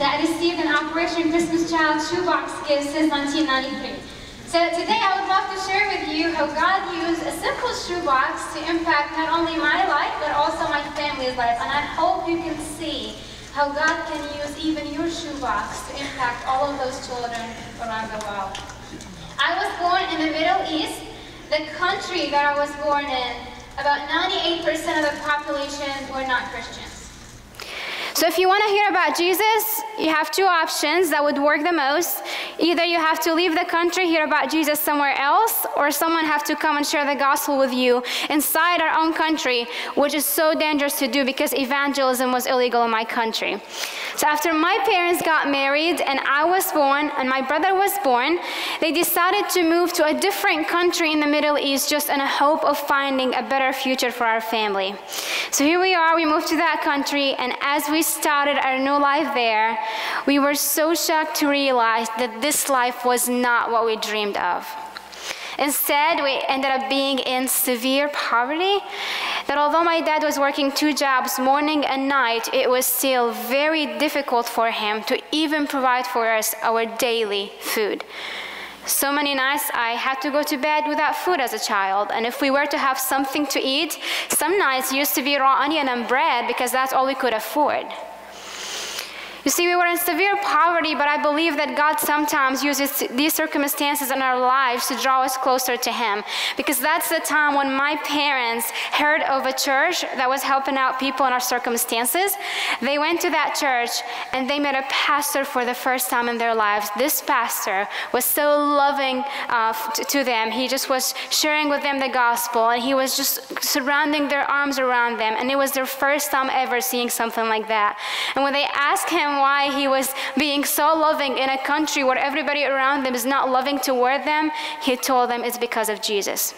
that received an Operation Christmas Child shoebox gift since 1993. So today I would love to share with you how God used a simple shoebox to impact not only my life, but also my family's life. And I hope you can see how God can use even your shoebox to impact all of those children around the world. I was born in the Middle East, the country that I was born in. About 98% of the population were not Christians. So if you want to hear about Jesus, you have two options that would work the most. Either you have to leave the country, hear about Jesus somewhere else, or someone have to come and share the gospel with you inside our own country, which is so dangerous to do because evangelism was illegal in my country. So after my parents got married and I was born and my brother was born, they decided to move to a different country in the Middle East just in a hope of finding a better future for our family. So here we are, we moved to that country, and as we started our new life there, we were so shocked to realize that this life was not what we dreamed of. Instead, we ended up being in severe poverty, that although my dad was working 2 jobs morning and night, it was still very difficult for him to even provide for us our daily food. So many nights I had to go to bed without food as a child, and if we were to have something to eat, some nights used to be raw onion and bread because that's all we could afford. You see, we were in severe poverty, but I believe that God sometimes uses these circumstances in our lives to draw us closer to Him. Because that's the time when my parents heard of a church that was helping out people in our circumstances. They went to that church and they met a pastor for the first time in their lives. This pastor was so loving to them. He just was sharing with them the gospel, and he was just surrounding their arms around them. And it was their first time ever seeing something like that. And when they asked him why he was being so loving in a country where everybody around them is not loving toward them, he told them it's because of Jesus.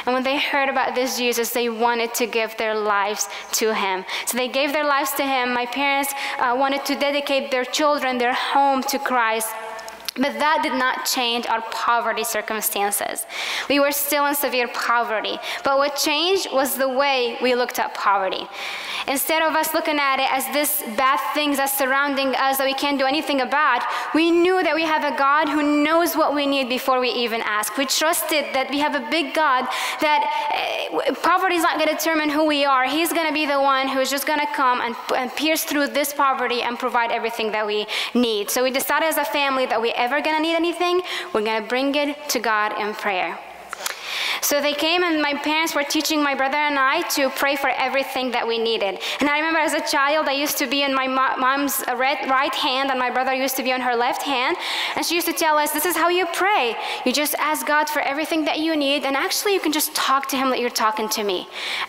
And when they heard about this Jesus, they wanted to give their lives to Him. So they gave their lives to Him. My parents wanted to dedicate their children, their home to Christ. But that did not change our poverty circumstances. We were still in severe poverty. But what changed was the way we looked at poverty. Instead of us looking at it as this bad things that's surrounding us that we can't do anything about, we knew that we have a God who knows what we need before we even ask. We trusted that we have a big God, that poverty is not going to determine who we are. He's going to be the one who is just going to come and pierce through this poverty and provide everything that we need. So we decided as a family that we ever going to need anything, we're going to bring it to God in prayer. So they came, and my parents were teaching my brother and I to pray for everything that we needed. And I remember as a child, I used to be in my mom's right hand, and my brother used to be on her left hand. And she used to tell us, this is how you pray. You just ask God for everything that you need, and actually you can just talk to Him like you're talking to me.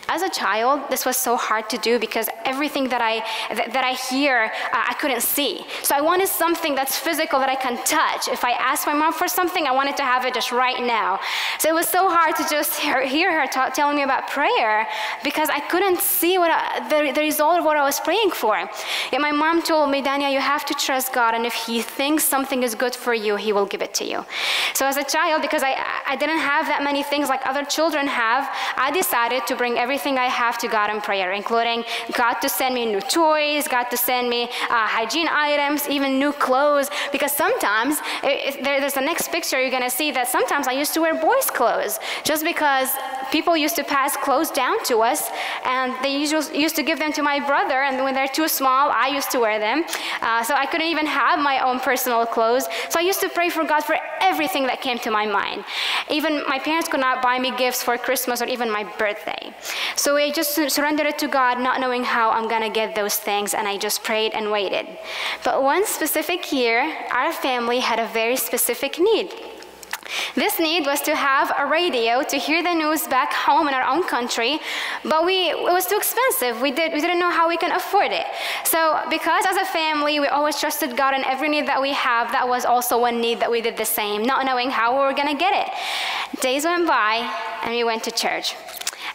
As a child, this was so hard to do because everything that I hear, I couldn't see. So I wanted something that's physical that I can touch. If I asked my mom for something, I wanted to have it just right now. So it was so hard to just hear her telling me about prayer because I couldn't see the result of what I was praying for. Yet my mom told me, Dania, you have to trust God, and if He thinks something is good for you, He will give it to you. So as a child, because I didn't have that many things like other children have, I decided to bring everything I have to God in prayer, including God to send me new toys, God to send me hygiene items, even new clothes, because sometimes, there's the next picture you're going to see that sometimes I used to wear boys' clothes just because people used to pass clothes down to us, and they used to give them to my brother, and when they're too small, I used to wear them. So I couldn't even have my own personal clothes. So I used to pray for God for everything that came to my mind. Even my parents could not buy me gifts for Christmas or even my birthday. So I just surrendered it to God, not knowing how I'm going to get those things, and I just prayed and waited. But one specific year, our family had a very specific need. This need was to have a radio to hear the news back home in our own country, but it was too expensive. We didn't know how we can afford it. So because as a family, we always trusted God in every need that we have, that was also one need that we did the same, not knowing how we were going to get it. Days went by, and we went to church.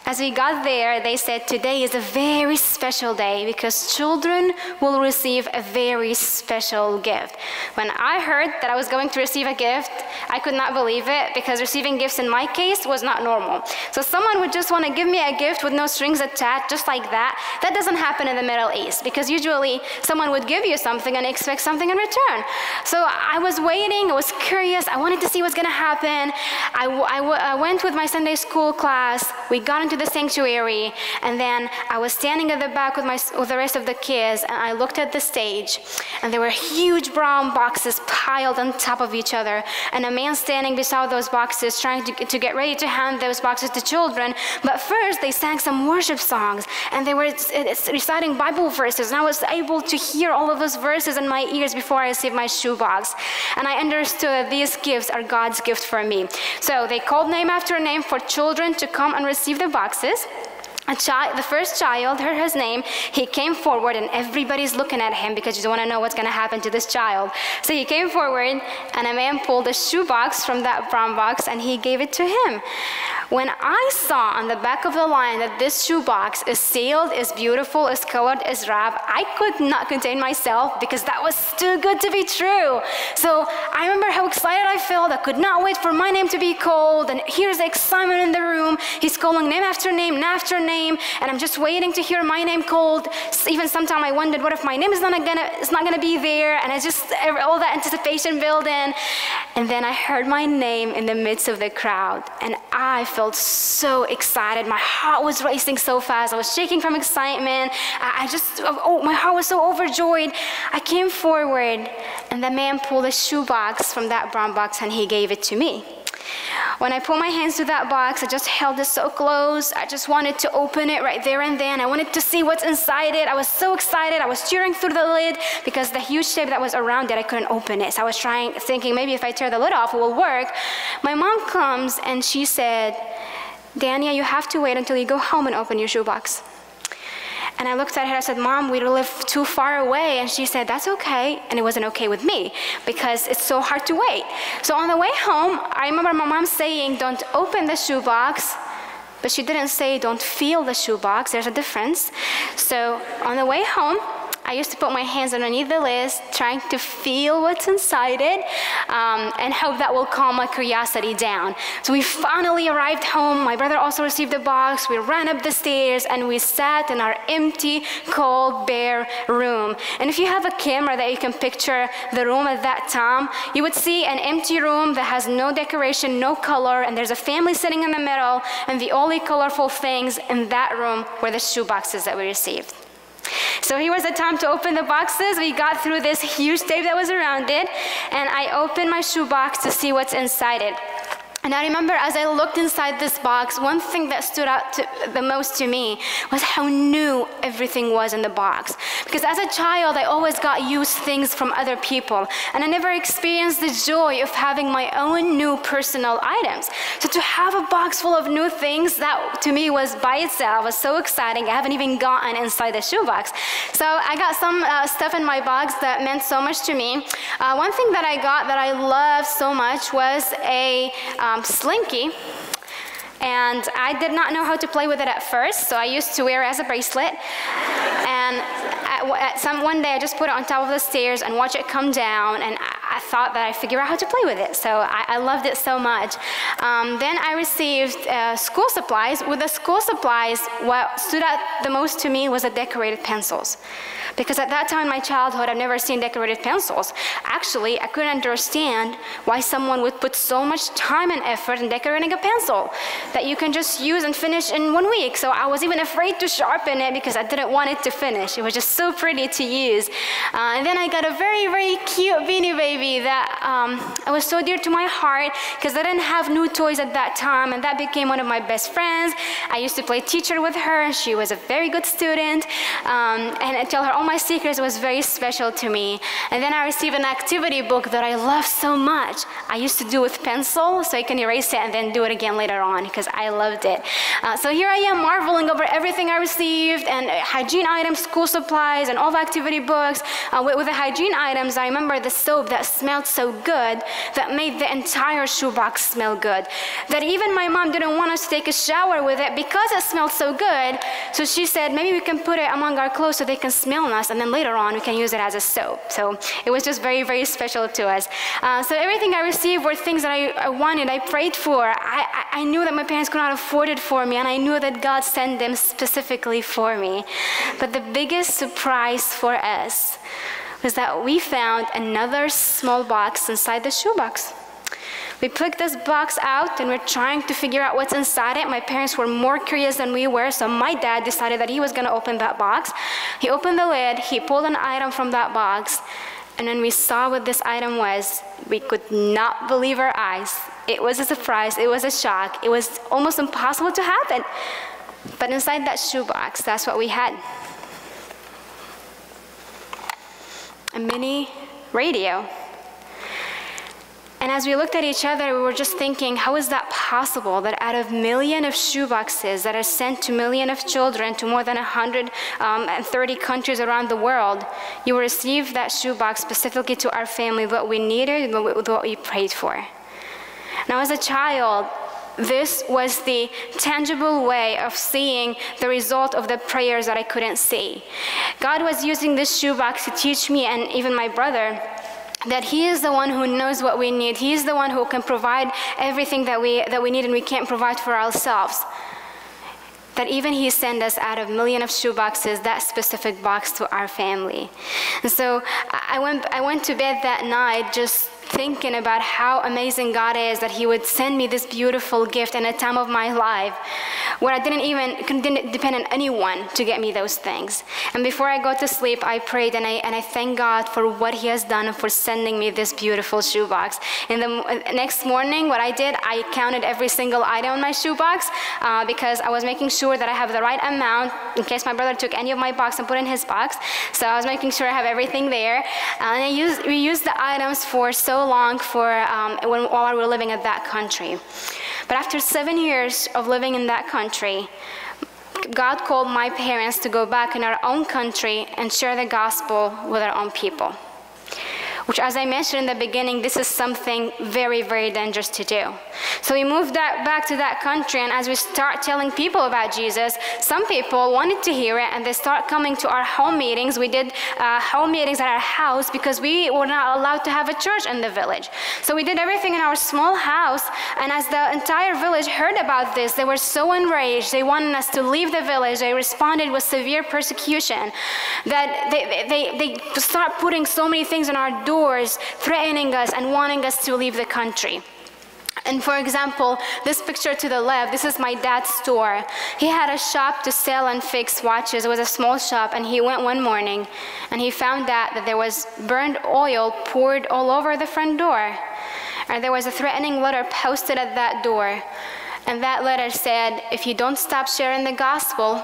As we got there, they said today is a very special day because children will receive a very special gift. When I heard that I was going to receive a gift, I could not believe it because receiving gifts in my case was not normal. So someone would just want to give me a gift with no strings attached, just like that. That doesn't happen in the Middle East because usually someone would give you something and expect something in return. So I was waiting, I was curious, I wanted to see what's going to happen. I went with my Sunday school class, we got into the sanctuary, and then I was standing at the back with the rest of the kids, and I looked at the stage, and there were huge brown boxes piled on top of each other, and a man standing beside those boxes trying to get ready to hand those boxes to children. But first, they sang some worship songs, and they were reciting Bible verses, and I was able to hear all of those verses in my ears before I received my shoebox. And I understood that these gifts are God's gift for me. So they called name after name for children to come and receive the boxes. The first child heard his name, he came forward, and everybody's looking at him because you want to know what's going to happen to this child. So he came forward, and a man pulled a shoebox from that brown box, and he gave it to him. When I saw on the back of the line that this shoebox is sealed, is beautiful, is colored, is wrapped, I could not contain myself because that was too good to be true. So I remember how excited I felt. I could not wait for my name to be called, and here's the excitement in the room. He's calling name after name, and I'm just waiting to hear my name called. Even sometimes I wondered, what if my name is not gonna be there? And I just, all that anticipation built in. And then I heard my name in the midst of the crowd, and I felt so excited. My heart was racing so fast. I was shaking from excitement. My heart was so overjoyed. I came forward, and the man pulled a shoebox from that brown box, and he gave it to me. When I put my hands to that box, I just held it so close. I just wanted to open it right there and then. I wanted to see what's inside it. I was so excited. I was tearing through the lid because the huge tape that was around it, I couldn't open it. So I was thinking maybe if I tear the lid off, it will work. My mom comes and she said, "Dania, you have to wait until you go home and open your shoebox." And I looked at her, I said, "Mom, we live too far away." And she said, "That's okay." And it wasn't okay with me because it's so hard to wait. So on the way home, I remember my mom saying, "Don't open the shoebox." But she didn't say, "Don't feel the shoebox." There's a difference. So on the way home, I used to put my hands underneath the lid, trying to feel what's inside it, and hope that will calm my curiosity down. So we finally arrived home. My brother also received the box. We ran up the stairs, and we sat in our empty, cold, bare room. And if you have a camera that you can picture the room at that time, you would see an empty room that has no decoration, no color, and there's a family sitting in the middle, and the only colorful things in that room were the shoeboxes that we received. So here was the time to open the boxes. We got through this huge tape that was around it, and I opened my shoebox to see what's inside it. And I remember as I looked inside this box, one thing that stood out the most to me was how new everything was in the box. Because as a child, I always got used things from other people, and I never experienced the joy of having my own new personal items. So to have a box full of new things, that to me was by itself was so exciting. I haven't even gotten inside the shoebox. So I got some stuff in my box that meant so much to me. One thing that I got that I loved so much was a slinky, and I did not know how to play with it at first, so I used to wear it as a bracelet. And one day I just put it on top of the stairs and watch it come down, and I thought that I'd figure out how to play with it, so I loved it so much. Then I received school supplies. With the school supplies, what stood out the most to me was the decorated pencils. Because at that time in my childhood, I've never seen decorated pencils. Actually, I couldn't understand why someone would put so much time and effort in decorating a pencil that you can just use and finish in 1 week. So I was even afraid to sharpen it because I didn't want it to finish. It was just so pretty to use. And then I got a very, very cute Beanie Baby that it was so dear to my heart because I didn't have new toys at that time, and that became one of my best friends. I used to play teacher with her, and she was a very good student. And I tell her all my secrets. It was very special to me. And then I received an activity book that I loved so much. I used to do with pencil, so I can erase it and then do it again later on because I loved it. So here I am marveling over everything I received, and hygiene items, school supplies, and all the activity books. With the hygiene items, I remember the soap that smelled so good that made the entire shoebox smell good. That even my mom didn't want us to take a shower with it because it smelled so good. So she said, maybe we can put it among our clothes so they can smell us, and then later on we can use it as a soap. So it was just very, very special to us. So everything I received were things that I wanted, I prayed for. I knew that my parents could not afford it for me, and I knew that God sent them specifically for me. But the biggest surprise for us was that we found another small box inside the shoebox. We picked this box out and we're trying to figure out what's inside it. My parents were more curious than we were, so my dad decided that he was gonna open that box. He opened the lid, he pulled an item from that box, and when we saw what this item was, we could not believe our eyes. It was a surprise, it was a shock, it was almost impossible to happen. But inside that shoebox, that's what we had. A mini radio. And as we looked at each other, we were just thinking, how is that possible that out of millions of shoeboxes that are sent to millions of children to more than 130 countries around the world, you will receive that shoebox specifically to our family, what we needed and what we prayed for. Now, as a child, this was the tangible way of seeing the result of the prayers that I couldn't see. God was using this shoebox to teach me and even my brother that He is the one who knows what we need. He is the one who can provide everything that we need and we can't provide for ourselves. That even He sent us out of millions of shoeboxes, that specific box to our family. And so I went to bed that night just thinking about how amazing God is, that He would send me this beautiful gift in a time of my life where I didn't depend on anyone to get me those things. And before I go to sleep, I prayed and I thank God for what He has done and for sending me this beautiful shoebox. And the next morning, what I did, I counted every single item in my shoebox because I was making sure that I have the right amount in case my brother took any of my box and put in his box. So I was making sure I have everything there. And we used the items for so long while we were living in that country. But after 7 years of living in that country, God called my parents to go back in our own country and share the gospel with our own people. Which, as I mentioned in the beginning, this is something very, very dangerous to do. So we moved back to that country, and as we start telling people about Jesus, some people wanted to hear it, and they start coming to our home meetings. We did home meetings at our house because we were not allowed to have a church in the village. So we did everything in our small house, and as the entire village heard about this, they were so enraged. They wanted us to leave the village. They responded with severe persecution that they start putting so many things on our doors, threatening us and wanting us to leave the country. And for example, this picture to the left, this is my dad's store. He had a shop to sell and fix watches. It was a small shop, and he went one morning and he found out that there was burned oil poured all over the front door. And there was a threatening letter posted at that door. And that letter said, if you don't stop sharing the gospel,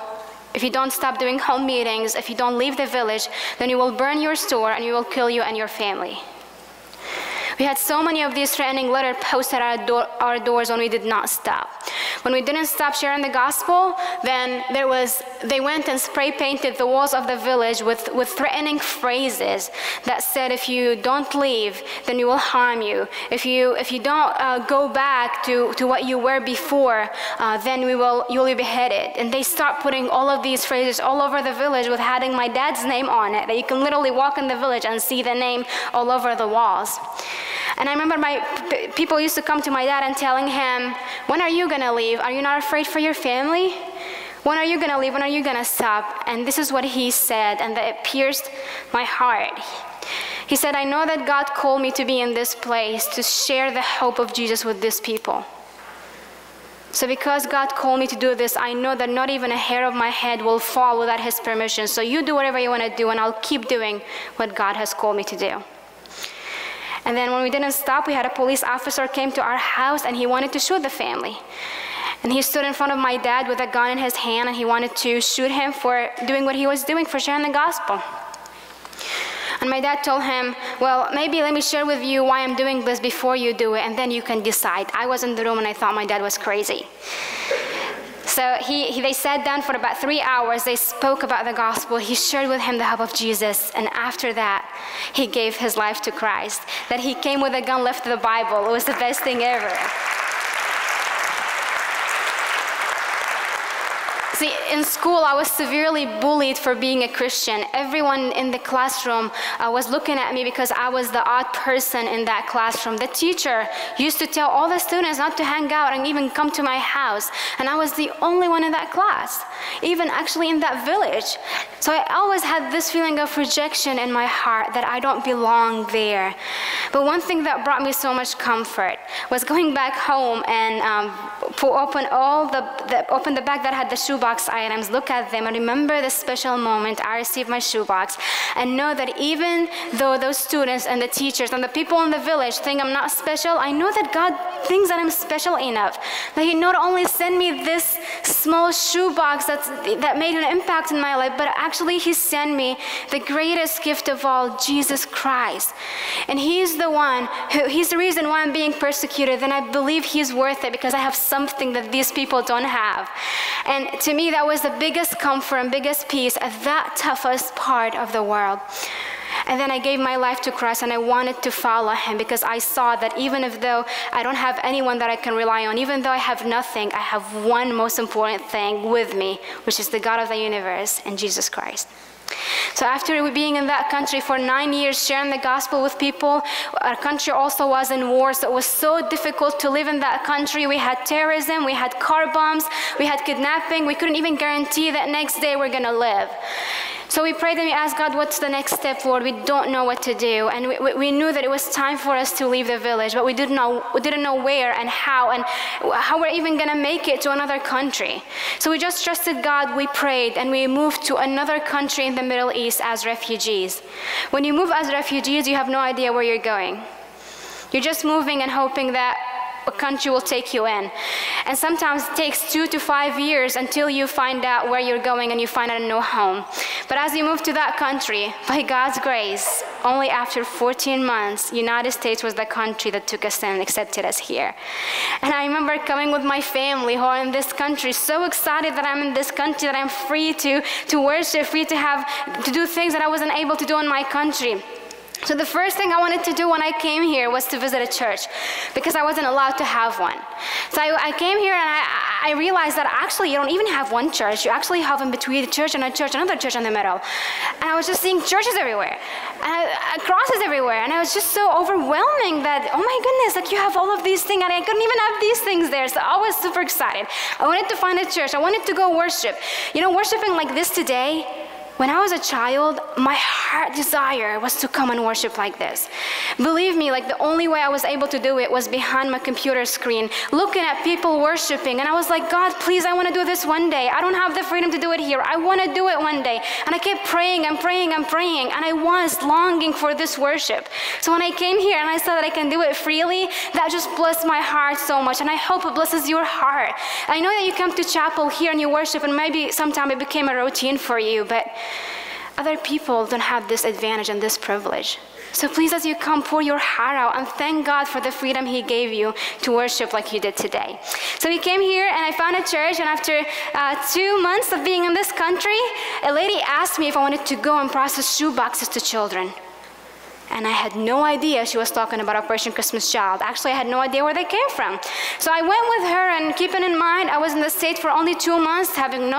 if you don't stop doing home meetings, if you don't leave the village, then you will burn your store and we will kill you and your family. We had so many of these threatening letters posted at our doors when we did not stop. When we didn't stop sharing the gospel, then they went and spray painted the walls of the village with threatening phrases that said, if you don't leave, then we will harm you. If you don't go back to what you were before, then you'll be beheaded. And they start putting all of these phrases all over the village with having my dad's name on it, that you can literally walk in the village and see the name all over the walls. And I remember people used to come to my dad and telling him, when are you gonna leave? Are you not afraid for your family? When are you gonna leave? When are you gonna stop? And this is what he said, and that it pierced my heart. He said, I know that God called me to be in this place to share the hope of Jesus with these people. So because God called me to do this, I know that not even a hair of my head will fall without His permission. So you do whatever you want to do, and I'll keep doing what God has called me to do. And then when we didn't stop, we had a police officer came to our house, and he wanted to shoot the family. And he stood in front of my dad with a gun in his hand, and he wanted to shoot him for doing what he was doing, for sharing the gospel. And my dad told him, well, maybe let me share with you why I'm doing this before you do it, and then you can decide. I was in the room, and I thought my dad was crazy. So they sat down for about 3 hours. They spoke about the gospel. He shared with him the hope of Jesus. And after that, he gave his life to Christ. That he came with a gun, left the Bible. It was the best thing ever. See, in school, I was severely bullied for being a Christian. Everyone in the classroom was looking at me because I was the odd person in that classroom. The teacher used to tell all the students not to hang out and even come to my house. And I was the only one in that class, even actually in that village. So I always had this feeling of rejection in my heart that I don't belong there. But one thing that brought me so much comfort was going back home and open the bag that had the shoebox items, look at them, and remember the special moment I received my shoebox, and know that even though those students and the teachers and the people in the village think I'm not special, I know that God thinks that I'm special enough. That He not only sent me this small shoebox that made an impact in my life, but actually He sent me the greatest gift of all, Jesus Christ. And He's the reason why I'm being persecuted, and I believe He's worth it because I have something that these people don't have. And to me, that was the biggest comfort and biggest peace at that toughest part of the world. And then I gave my life to Christ, and I wanted to follow Him because I saw that even if though I don't have anyone that I can rely on, even though I have nothing, I have one most important thing with me, which is the God of the universe and Jesus Christ. So after being in that country for 9 years, sharing the gospel with people, our country also was in war, so it was so difficult to live in that country. We had terrorism, we had car bombs, we had kidnapping. We couldn't even guarantee that next day we're going to live. So we prayed and we asked God, what's the next step, Lord? We don't know what to do. And we knew that it was time for us to leave the village, but we didn't know where and how we're even going to make it to another country. So we just trusted God, we prayed, and we moved to another country in the Middle East as refugees. When you move as refugees, you have no idea where you're going. You're just moving and hoping that a country will take you in. And sometimes it takes 2 to 5 years until you find out where you're going and you find out a new home. But as you move to that country, by God's grace, only after 14 months, United States was the country that took us in and accepted us here. And I remember coming with my family who are in this country, so excited that I'm in this country, that I'm free to worship, free to do things that I wasn't able to do in my country. So the first thing I wanted to do when I came here was to visit a church, because I wasn't allowed to have one. So I came here and I realized that actually you don't even have one church. You actually have in between a church, another church in the middle. And I was just seeing churches everywhere, and crosses everywhere. And I was just so overwhelming that, oh my goodness, like you have all of these things, and I couldn't even have these things there. So I was super excited. I wanted to find a church. I wanted to go worship. You know, worshiping like this today, when I was a child, my heart desire was to come and worship like this. Believe me, like the only way I was able to do it was behind my computer screen, looking at people worshiping. And I was like, God, please, I want to do this one day. I don't have the freedom to do it here. I want to do it one day. And I kept praying and praying and praying. And I was longing for this worship. So when I came here and I saw that I can do it freely, that just blessed my heart so much. And I hope it blesses your heart. I know that you come to chapel here and you worship, and maybe sometime it became a routine for you, but other people don't have this advantage and this privilege. So please, as you come, pour your heart out and thank God for the freedom He gave you to worship like you did today. So we came here and I found a church, and after 2 months of being in this country, a lady asked me if I wanted to go and process shoe boxes to children. And I had no idea she was talking about Operation Christmas Child. Actually, I had no idea where they came from. So I went with her, and keeping in mind, I was in the States for only 2 months, I don't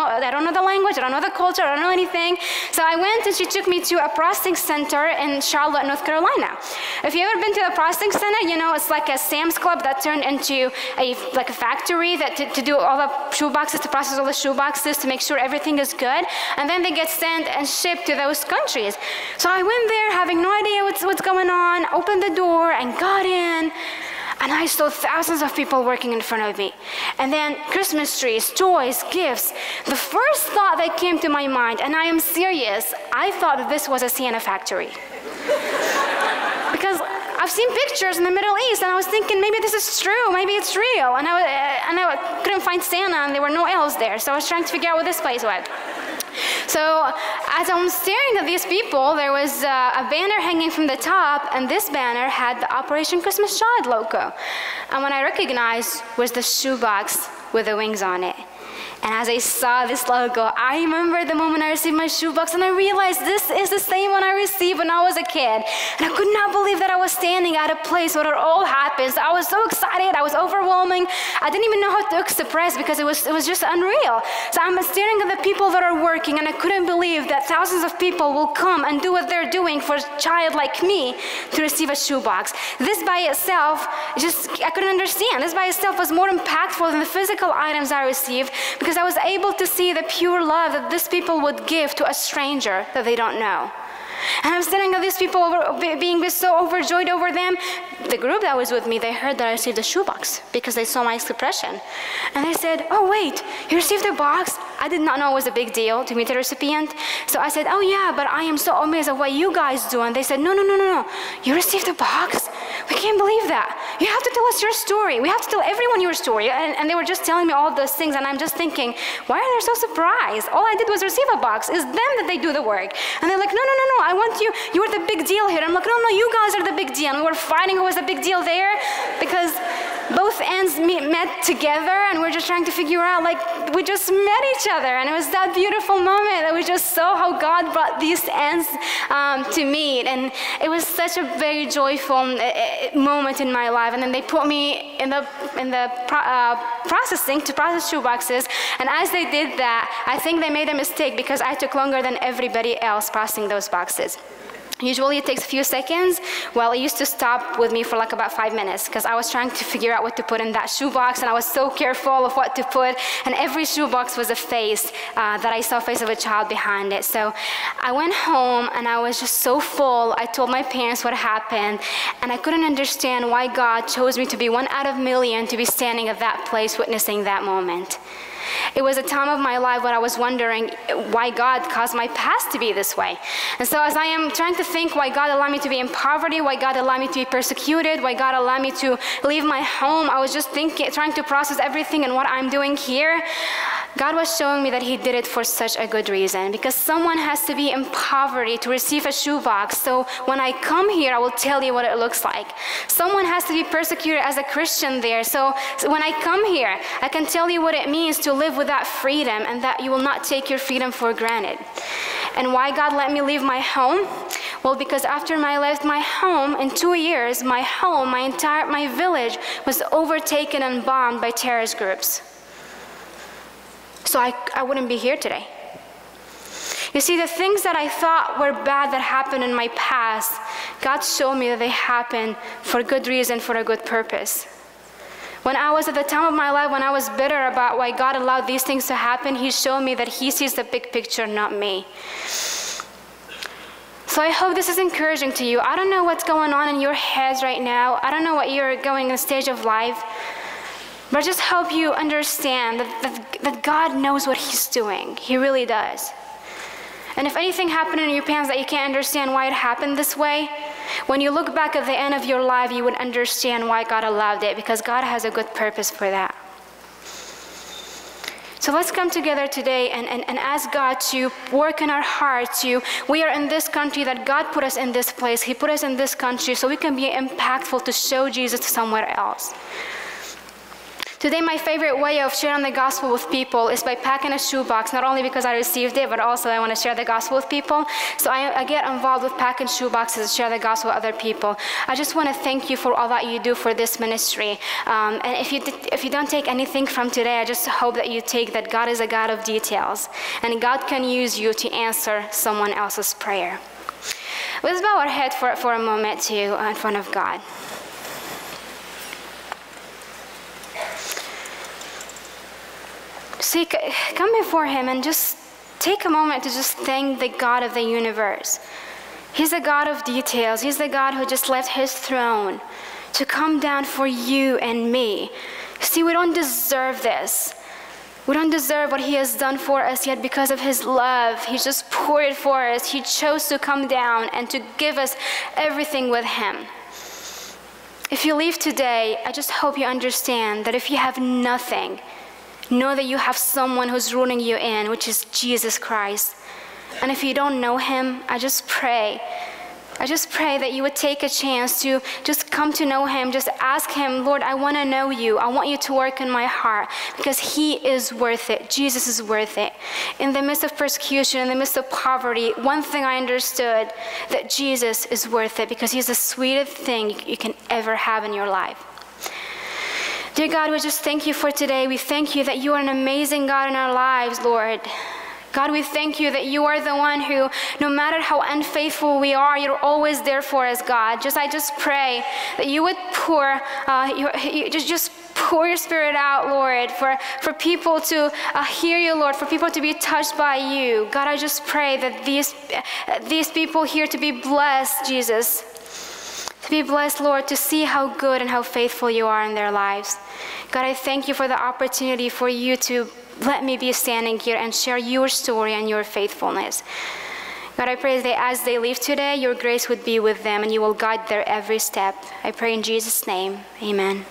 know the language, I don't know the culture, I don't know anything. So I went, and she took me to a processing center in Charlotte, North Carolina. If you've ever been to a processing center, you know, it's like a Sam's Club that turned into a factory that to do all the shoe boxes, to process all the shoe boxes, to make sure everything is good. And then they get sent and shipped to those countries. So I went there having no idea what's going on, opened the door and got in, and I saw thousands of people working in front of me. And then Christmas trees, toys, gifts. The first thought that came to my mind, and I am serious, I thought that this was a Santa factory. Because I've seen pictures in the Middle East, and I was thinking maybe this is true, maybe it's real. And I couldn't find Santa, and there were no elves there, so I was trying to figure out what this place was. So as I'm staring at these people, there was a banner hanging from the top, and this banner had the Operation Christmas Child logo. And what I recognized was the shoebox with the wings on it. And as I saw this logo, I remember the moment I received my shoebox, and I realized this is the same one I received when I was a kid. And I could not believe that I was standing at a place where it all happens. I was so excited. I was overwhelming. I didn't even know how to express because it was just unreal. So I'm staring at the people that are working, and I couldn't believe that thousands of people will come and do what they're doing for a child like me to receive a shoebox. This by itself, I couldn't understand. This by itself was more impactful than the physical items I received, because I was able to see the pure love that these people would give to a stranger that they don't know. And I'm sitting at these people being so overjoyed over them. The group that was with me, they heard that I received a shoebox because they saw my expression. And they said, oh wait, you received a box? I did not know it was a big deal to meet the recipient. So I said, oh yeah, but I am so amazed at what you guys do. And they said, no. You received a box? We can't believe that. You have to tell us your story. We have to tell everyone your story. And they were just telling me all those things, and I'm just thinking, why are they so surprised? All I did was receive a box. It's them that they do the work. And they're like, no, I want you. You're the big deal here. I'm like, no, you guys are the big deal. And we were fighting who was the big deal there, because both ends met together, and we're just trying to figure out, like, we just met each other. And it was that beautiful moment that we just saw how God brought these ends to meet. And it was such a very joyful moment in my life. And then they put me in the processing to process shoeboxes. And as they did that, I think they made a mistake, because I took longer than everybody else processing those boxes. Usually it takes a few seconds. Well, it used to stop with me for like about 5 minutes, because I was trying to figure out what to put in that shoebox, and I was so careful of what to put. And every shoebox was a face that I saw a face of a child behind it. So I went home, and I was just so full. I told my parents what happened, and I couldn't understand why God chose me to be one out of a million to be standing at that place witnessing that moment. It was a time of my life when I was wondering why God caused my past to be this way. And so as I am trying to think why God allowed me to be in poverty, why God allowed me to be persecuted, why God allowed me to leave my home, I was just trying to process everything and what I'm doing here. God was showing me that He did it for such a good reason, because someone has to be in poverty to receive a shoebox. So when I come here, I will tell you what it looks like. Someone has to be persecuted as a Christian there. So when I come here, I can tell you what it means to live with that freedom, and that you will not take your freedom for granted. And why God let me leave my home? Well, because after I left my home, in 2 years, my home, my village was overtaken and bombed by terrorist groups. So I wouldn't be here today. You see, the things that I thought were bad that happened in my past, God showed me that they happened for a good reason, for a good purpose. When I was at the time of my life, when I was bitter about why God allowed these things to happen, He showed me that He sees the big picture, not me. So I hope this is encouraging to you. I don't know what's going on in your heads right now. I don't know what you're going in the stage of life. But I just hope you understand that God knows what He's doing. He really does. And if anything happened in your past that you can't understand why it happened this way, when you look back at the end of your life, you would understand why God allowed it, because God has a good purpose for that. So let's come together today and ask God to work in our hearts. We are in this country that God put us in this place. He put us in this country so we can be impactful to show Jesus somewhere else. Today, my favorite way of sharing the gospel with people is by packing a shoebox, not only because I received it, but also I want to share the gospel with people. So I get involved with packing shoeboxes to share the gospel with other people. I just want to thank you for all that you do for this ministry. And if you don't take anything from today, I just hope that you take that God is a God of details, and God can use you to answer someone else's prayer. Let's bow our head for a moment too in front of God. See, come before Him and just take a moment to just thank the God of the universe. He's the God of details. He's the God who just left His throne to come down for you and me. See, we don't deserve this. We don't deserve what He has done for us, yet because of His love, He just poured it for us. He chose to come down and to give us everything with Him. If you leave today, I just hope you understand that if you have nothing, know that you have someone who's ruling you in, which is Jesus Christ. And if you don't know Him, I just pray I just pray that you would take a chance to just come to know him. Just ask him, Lord, I want to know you. I want you to work in my heart, because he is worth it. Jesus is worth it. In the midst of persecution, in the midst of poverty, one thing I understood, that Jesus is worth it, because he's the sweetest thing you can ever have in your life. Dear God, we just thank you for today. We thank you that you are an amazing God in our lives, Lord. God, we thank you that you are the one who, no matter how unfaithful we are, you're always there for us, God. I just pray that you would pour, just pour your Spirit out, Lord, for people to hear you, Lord, for people to be touched by you. God, I just pray that these people here to be blessed, Jesus. To be blessed, Lord, to see how good and how faithful you are in their lives. God, I thank you for the opportunity for you to let me be standing here and share your story and your faithfulness. God, I pray that as they leave today, your grace would be with them and you will guide their every step. I pray in Jesus' name, amen.